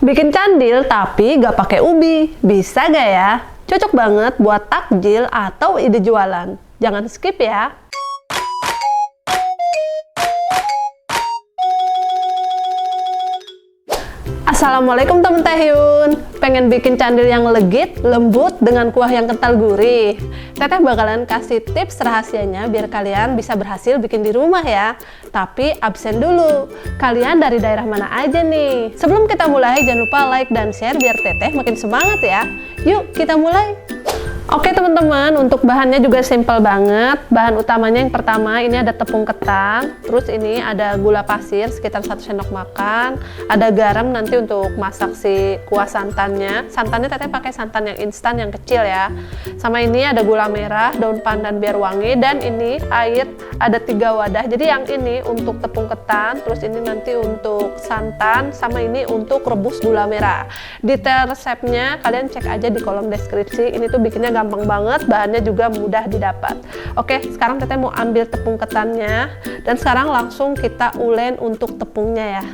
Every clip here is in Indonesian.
Bikin candil tapi gak pakai ubi, bisa gak ya? Cocok banget buat takjil atau ide jualan. Jangan skip ya. Assalamualaikum teman Taehyun. Pengen bikin candil yang legit, lembut dengan kuah yang kental gurih? Teteh bakalan kasih tips rahasianya biar kalian bisa berhasil bikin di rumah ya. Tapi absen dulu, kalian dari daerah mana aja nih? Sebelum kita mulai jangan lupa like dan share biar Teteh makin semangat ya. Yuk kita mulai. Oke teman-teman, untuk bahannya juga simple banget. Bahan utamanya yang pertama ini ada tepung ketan, terus ini ada gula pasir sekitar 1 sendok makan, ada garam nanti untuk masak si kuah santannya. Santannya Teteh pakai santan yang instan yang kecil ya. Sama ini ada gula merah, daun pandan biar wangi, dan ini air ada 3 wadah. Jadi yang ini untuk tepung ketan, terus ini nanti untuk santan, sama ini untuk rebus gula merah. Detail resepnya kalian cek aja di kolom deskripsi. Ini tuh bikinnya gampang banget, bahannya juga mudah didapat. Oke, sekarang Teteh mau ambil tepung ketannya, dan sekarang langsung kita ulen untuk tepungnya ya.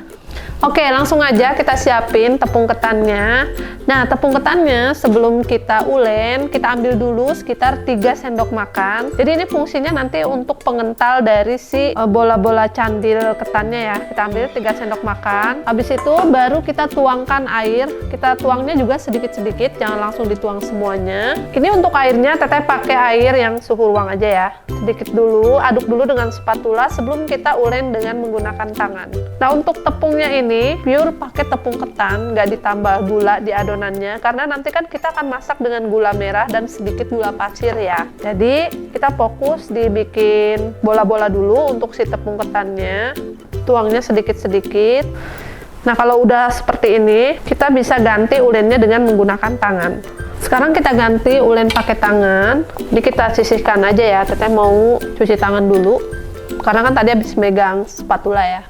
Oke, langsung aja kita siapin tepung ketannya. Nah, tepung ketannya sebelum kita ulen, kita ambil dulu sekitar 3 sendok makan. Jadi ini fungsinya nanti untuk pengental dari si bola-bola candil ketannya ya. Kita ambil 3 sendok makan. Habis itu baru kita tuangkan air. Kita tuangnya juga sedikit-sedikit, jangan langsung dituang semuanya. Ini untuk airnya Teteh pakai air yang suhu ruang aja ya. Sedikit dulu, aduk dulu dengan spatula sebelum kita ulen dengan menggunakan tangan. Nah, untuk tepungnya ini pure pakai tepung ketan, nggak ditambah gula di adonannya, karena nanti kan kita akan masak dengan gula merah dan sedikit gula pasir ya. Jadi kita fokus dibikin bola-bola dulu untuk si tepung ketannya, tuangnya sedikit-sedikit. Nah, kalau udah seperti ini, kita bisa ganti ulennya dengan menggunakan tangan. Sekarang kita ganti ulen pakai tangan. Ini kita sisihkan aja ya. Teteh mau cuci tangan dulu, karena kan tadi habis megang spatula ya.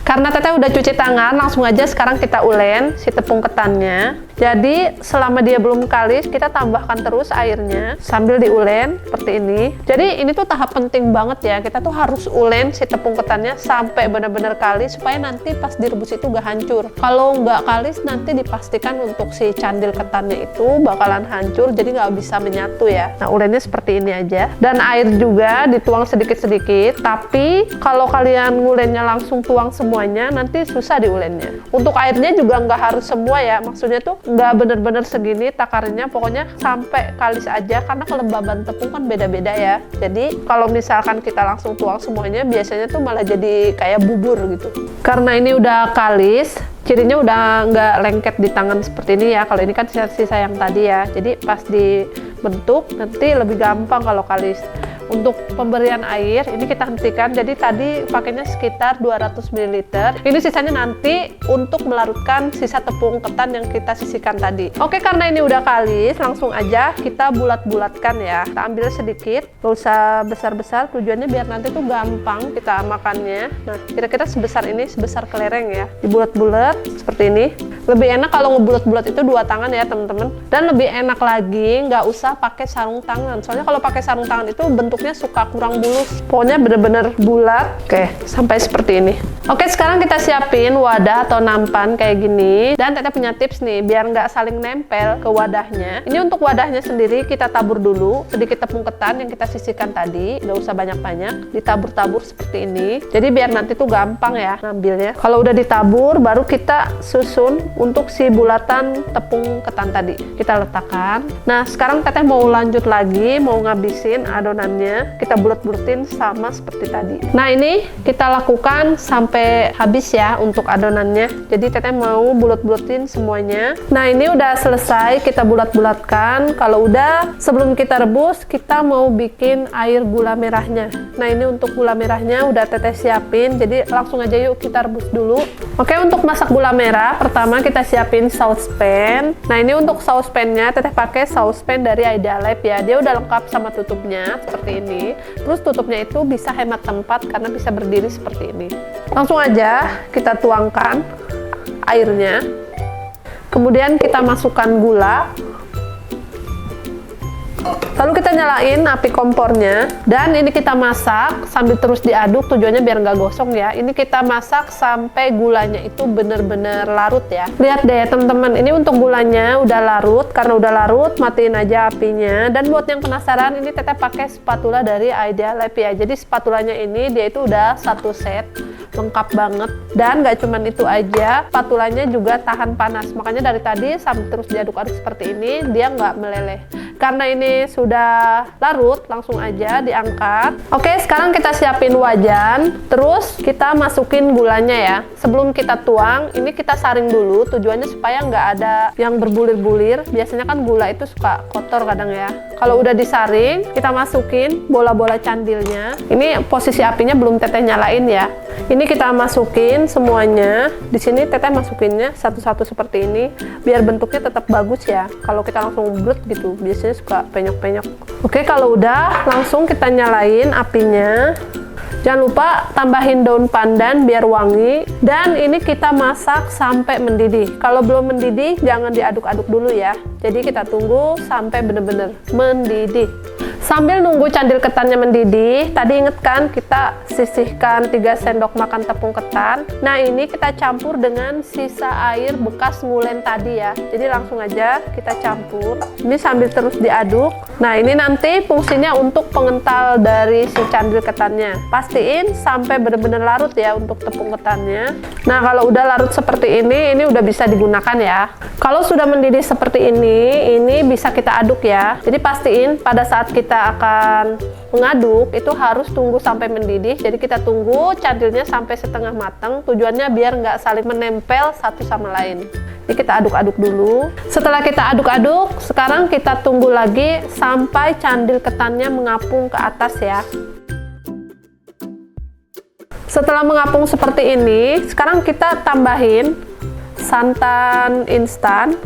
Karena Teteh udah cuci tangan, langsung aja sekarang kita ulen si tepung ketannya. Jadi selama dia belum kalis, kita tambahkan terus airnya sambil diulen seperti ini. Jadi ini tuh tahap penting banget ya. Kita tuh harus ulen si tepung ketannya sampai benar-benar kalis supaya nanti pas direbus itu gak hancur. Kalau nggak kalis nanti dipastikan untuk si candil ketannya itu bakalan hancur, jadi nggak bisa menyatu ya. Nah, ulennya seperti ini aja. Dan air juga dituang sedikit-sedikit. Tapi kalau kalian ngulennya langsung tuang semuanya, nanti susah diulennya. Untuk airnya juga nggak harus semua ya. Maksudnya tuh nggak bener-bener segini takarannya, pokoknya sampai kalis aja, karena kelembaban tepung kan beda-beda ya. Jadi kalau misalkan kita langsung tuang semuanya, biasanya tuh malah jadi kayak bubur gitu. Karena ini udah kalis, cirinya udah nggak lengket di tangan seperti ini ya. Kalau ini kan sisa-sisa yang tadi ya, jadi pas dibentuk nanti lebih gampang kalau kalis. Untuk pemberian air ini kita hentikan, jadi tadi pakainya sekitar 200 ml. Ini sisanya nanti untuk melarutkan sisa tepung ketan yang kita sisihkan tadi. Oke, karena ini udah kalis, langsung aja kita bulat-bulatkan ya. Kita ambil sedikit, gak usah besar-besar, tujuannya biar nanti tuh gampang kita makannya. Nah, kira-kira sebesar ini, sebesar kelereng ya. Dibulat-bulat seperti ini. Lebih enak kalau ngebulat-bulat itu 2 tangan ya teman-teman. Dan lebih enak lagi nggak usah pakai sarung tangan. Soalnya kalau pakai sarung tangan itu bentuknya suka kurang mulus. Pokoknya bener-bener bulat. Oke, sampai seperti ini. Oke, sekarang kita siapin wadah atau nampan kayak gini. Dan Teteh punya tips nih, biar nggak saling nempel ke wadahnya. Ini untuk wadahnya sendiri kita tabur dulu sedikit tepung ketan yang kita sisihkan tadi. Nggak usah banyak-banyak, ditabur-tabur seperti ini. Jadi biar nanti tuh gampang ya ngambilnya. Kalau udah ditabur, baru kita susun untuk si bulatan tepung ketan tadi. Kita letakkan. Nah, sekarang Teteh mau lanjut lagi, mau ngabisin adonannya. Kita bulet-buletin sama seperti tadi. Nah, ini kita lakukan sampai habis ya untuk adonannya. Jadi Teteh mau bulet-buletin semuanya. Nah, ini udah selesai kita bulat-bulatkan. Kalau udah, sebelum kita rebus, kita mau bikin air gula merahnya. Nah, ini untuk gula merahnya udah Teteh siapin. Jadi langsung aja yuk kita rebus dulu. Oke, untuk masak gula merah, pertama kita siapin saucepan. Nah, ini untuk saucepannya Teteh pakai saucepan dari Idealab ya. Dia udah lengkap sama tutupnya seperti ini. Terus tutupnya itu bisa hemat tempat karena bisa berdiri seperti ini. Langsung aja kita tuangkan airnya. Kemudian kita masukkan gula. Lalu kita nyalain api kompornya, dan ini kita masak sambil terus diaduk, tujuannya biar nggak gosong ya. Ini kita masak sampai gulanya itu bener-bener larut ya. Lihat deh teman-teman, ini untuk gulanya udah larut. Karena udah larut, matiin aja apinya. Dan buat yang penasaran, ini Teteh pakai spatula dari Idea Lab ya. Jadi spatulanya ini dia itu udah satu set, lengkap banget. Dan nggak cuman itu aja, spatulanya juga tahan panas. Makanya dari tadi sambil terus diaduk-aduk seperti ini, dia nggak meleleh. Karena ini sudah larut, langsung aja diangkat. Oke, sekarang kita siapin wajan, terus kita masukin gulanya ya. Sebelum kita tuang, ini kita saring dulu, tujuannya supaya nggak ada yang berbulir-bulir. Biasanya kan gula itu suka kotor kadang ya. Kalau udah disaring, kita masukin bola-bola candilnya. Ini posisi apinya belum Teteh nyalain ya. Ini kita masukin semuanya. Di sini Teteh masukinnya satu-satu seperti ini, biar bentuknya tetap bagus ya. Kalau kita langsung brut gitu, biasanya suka penyok-penyok. Oke, kalau udah, langsung kita nyalain apinya. Jangan lupa tambahin daun pandan biar wangi. Dan ini kita masak sampai mendidih. Kalau belum mendidih, jangan diaduk-aduk dulu ya. Jadi kita tunggu sampai bener-bener mendidih. Sambil nunggu candil ketannya mendidih, tadi inget kan kita sisihkan 3 sendok makan tepung ketan. Nah ini kita campur dengan sisa air bekas ngulen tadi ya. Jadi langsung aja kita campur. Ini sambil terus diaduk. Nah ini nanti fungsinya untuk pengental dari si candil ketannya. Pastiin sampai benar-benar larut ya untuk tepung ketannya. Nah kalau udah larut seperti ini udah bisa digunakan ya. Kalau sudah mendidih seperti ini bisa kita aduk ya. Jadi pastiin pada saat kita akan mengaduk itu harus tunggu sampai mendidih. Jadi kita tunggu candilnya sampai setengah matang. Tujuannya biar nggak saling menempel satu sama lain. Ini kita aduk-aduk dulu. Setelah kita aduk-aduk, sekarang kita tunggu lagi sampai candil ketannya mengapung ke atas ya. Setelah mengapung seperti ini, sekarang kita tambahin santan instan,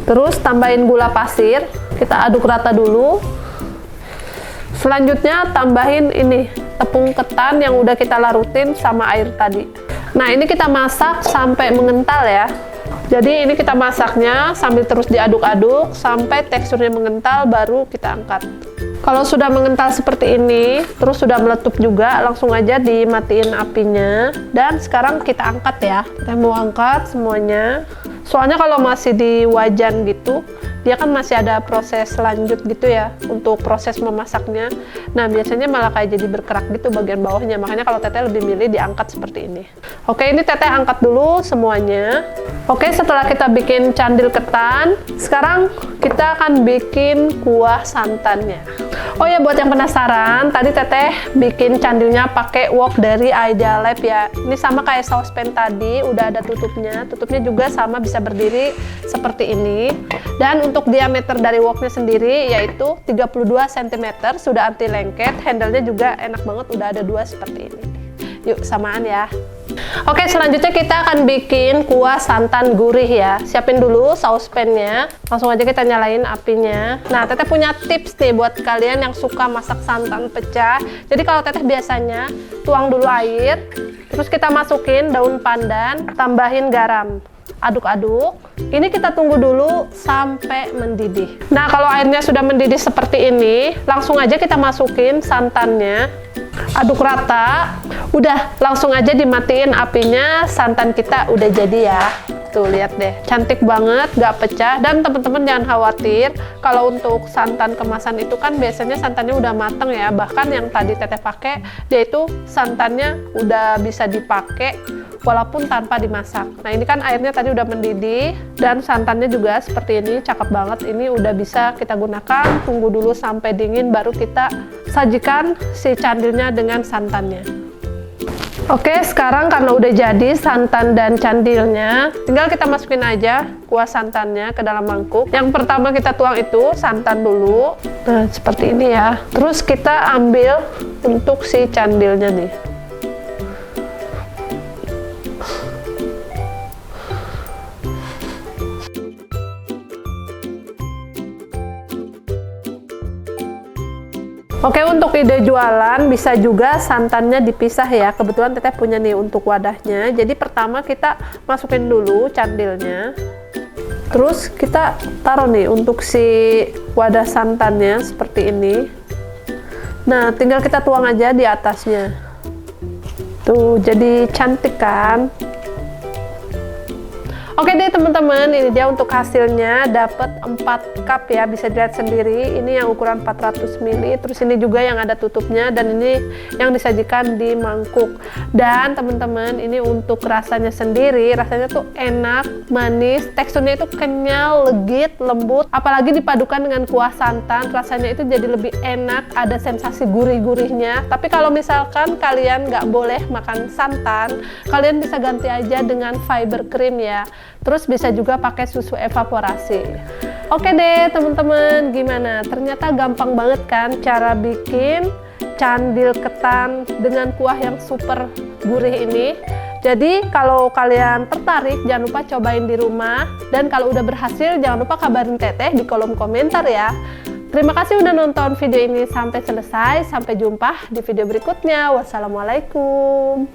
terus tambahin gula pasir. Kita aduk rata dulu. Selanjutnya tambahin ini tepung ketan yang udah kita larutin sama air tadi. Nah ini kita masak sampai mengental ya. Jadi ini kita masaknya sambil terus diaduk-aduk sampai teksturnya mengental, baru kita angkat. Kalau sudah mengental seperti ini, terus sudah meletup juga, langsung aja dimatiin apinya. Dan sekarang kita angkat ya. Kita mau angkat semuanya. Soalnya kalau masih di wajan gitu, dia kan masih ada proses lanjut gitu ya untuk proses memasaknya. Nah biasanya malah kayak jadi berkerak gitu bagian bawahnya. Makanya kalau Teteh lebih milih diangkat seperti ini. Oke, ini Teteh angkat dulu semuanya. Oke, setelah kita bikin candil ketan, sekarang kita akan bikin kuah santannya. Oh ya, buat yang penasaran, tadi Teteh bikin candilnya pakai wok dari Idea Lab ya. Ini sama kayak saucepan tadi, udah ada tutupnya. Tutupnya juga sama, bisa berdiri seperti ini. Dan untuk diameter dari woknya sendiri yaitu 32 cm, sudah anti lengket. Handle-nya juga enak banget, udah ada 2 seperti ini. Yuk samaan ya. Oke, selanjutnya kita akan bikin kuah santan gurih ya. Siapin dulu saucepannya. Langsung aja kita nyalain apinya. Nah, Teteh punya tips nih buat kalian yang suka masak santan pecah. Jadi kalau Teteh biasanya tuang dulu air, terus kita masukin daun pandan, tambahin garam. Aduk-aduk. Ini kita tunggu dulu sampai mendidih. Nah, kalau airnya sudah mendidih seperti ini, langsung aja kita masukin santannya. Aduk rata. Udah, langsung aja dimatiin apinya. Santan kita udah jadi ya. Tuh, lihat deh. Cantik banget, gak pecah. Dan teman-teman jangan khawatir. Kalau untuk santan kemasan itu kan biasanya santannya udah mateng ya. Bahkan yang tadi Teteh pakai, dia itu santannya udah bisa dipakai walaupun tanpa dimasak. Nah ini kan airnya tadi udah mendidih dan santannya juga seperti ini, cakep banget. Ini udah bisa kita gunakan. Tunggu dulu sampai dingin baru kita sajikan si candilnya dengan santannya. Oke, sekarang karena udah jadi santan dan candilnya, tinggal kita masukin aja kuah santannya ke dalam mangkuk. Yang pertama kita tuang itu santan dulu. Nah seperti ini ya. Terus kita ambil untuk si candilnya nih. Oke, untuk ide jualan bisa juga santannya dipisah ya. Kebetulan Teteh punya nih untuk wadahnya. Jadi pertama kita masukin dulu candilnya. Terus kita taruh nih untuk si wadah santannya seperti ini. Nah, tinggal kita tuang aja di atasnya. Tuh, jadi cantik kan? Oke deh teman-teman, ini dia untuk hasilnya, dapat 4 cup ya, bisa dilihat sendiri. Ini yang ukuran 400 ml, terus ini juga yang ada tutupnya, dan ini yang disajikan di mangkuk. Dan teman-teman, ini untuk rasanya sendiri, rasanya tuh enak, manis, teksturnya itu kenyal, legit, lembut, apalagi dipadukan dengan kuah santan, rasanya itu jadi lebih enak, ada sensasi gurih-gurihnya. Tapi kalau misalkan kalian nggak boleh makan santan, kalian bisa ganti aja dengan fiber cream ya. Terus bisa juga pakai susu evaporasi. Oke deh teman-teman, gimana? Ternyata gampang banget kan cara bikin candil ketan dengan kuah yang super gurih ini. Jadi kalau kalian tertarik, jangan lupa cobain di rumah. Dan kalau udah berhasil, jangan lupa kabarin Teteh di kolom komentar ya. Terima kasih udah nonton video ini sampai selesai. Sampai jumpa di video berikutnya. Wassalamualaikum.